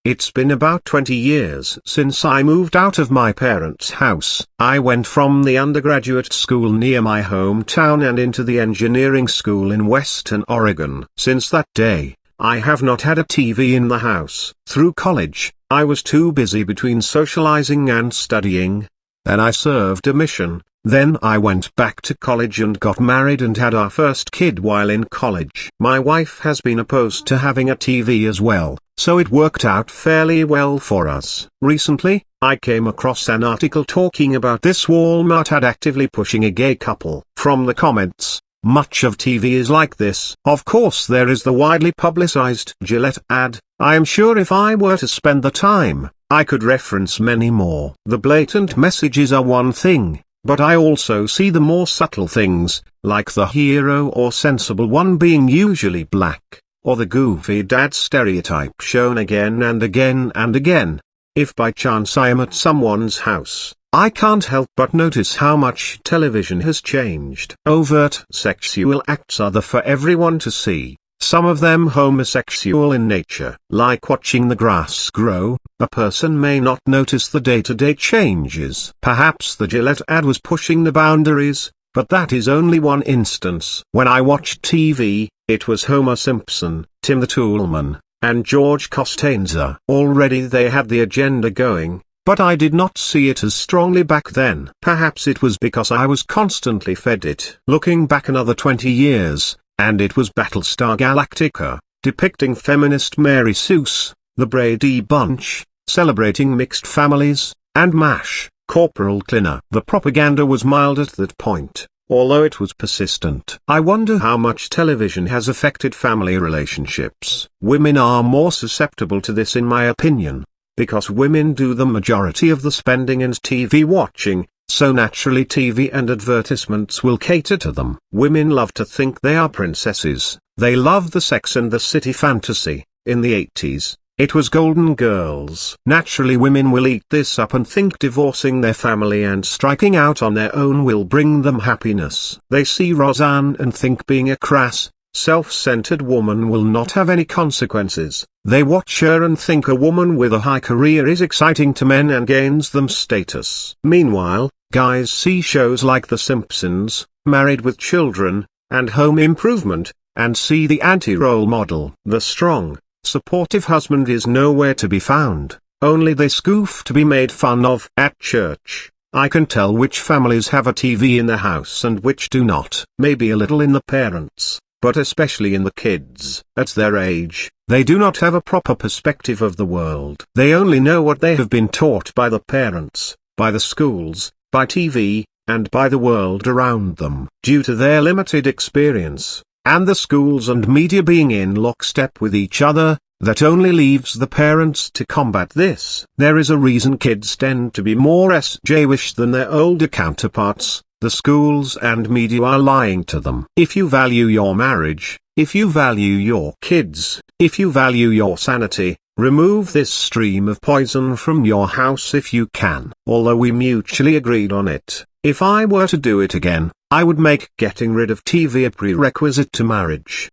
It's been about 20 years since I moved out of my parents' house. I went from the undergraduate school near my hometown and into the engineering school in Western Oregon. Since that day, I have not had a TV in the house. Through college, I was too busy between socializing and studying. Then I served a mission. Then I went back to college and got married and had our first kid while in college. My wife has been opposed to having a TV as well, so it worked out fairly well for us. Recently, I came across an article talking about this Walmart ad actively pushing a gay couple. From the comments, much of TV is like this. Of course there is the widely publicized Gillette ad. I am sure if I were to spend the time, I could reference many more. The blatant messages are one thing, but I also see the more subtle things, like the hero or sensible one being usually black, or the goofy dad stereotype shown again and again and again. If by chance I am at someone's house, I can't help but notice how much television has changed. Overt sexual acts are there for everyone to see, some of them homosexual in nature. Like watching the grass grow, a person may not notice the day-to-day changes. Perhaps the Gillette ad was pushing the boundaries, but that is only one instance. When I watched TV, it was Homer Simpson, Tim the Toolman, and George Costanza. Already they had the agenda going, but I did not see it as strongly back then. Perhaps it was because I was constantly fed it. Looking back another 20 years, and it was Battlestar Galactica, depicting feminist Mary Seuss, The Brady Bunch, celebrating mixed families, and MASH, Corporal Cleaner. The propaganda was mild at that point, although it was persistent. I wonder how much television has affected family relationships. Women are more susceptible to this in my opinion, because women do the majority of the spending and TV watching, so naturally TV and advertisements will cater to them. Women love to think they are princesses. They love the Sex and the City fantasy. In the 80s, it was Golden Girls. Naturally women will eat this up and think divorcing their family and striking out on their own will bring them happiness. They see Roseanne and think being a crass, self-centered woman will not have any consequences. They watch her and think a woman with a high career is exciting to men and gains them status. Meanwhile, guys see shows like The Simpsons, Married with Children, and Home Improvement, and see the anti-role model. The strong, supportive husband is nowhere to be found, only this goof to be made fun of. At church, I can tell which families have a TV in the house and which do not. Maybe a little in the parents, but especially in the kids. At their age, they do not have a proper perspective of the world. They only know what they have been taught by the parents, by the schools, by TV, and by the world around them. Due to their limited experience, and the schools and media being in lockstep with each other, that only leaves the parents to combat this. There is a reason kids tend to be more SJ-ish than their older counterparts. The schools and media are lying to them. If you value your marriage, if you value your kids, if you value your sanity, remove this stream of poison from your house if you can. Although we mutually agreed on it, if I were to do it again, I would make getting rid of TV a prerequisite to marriage.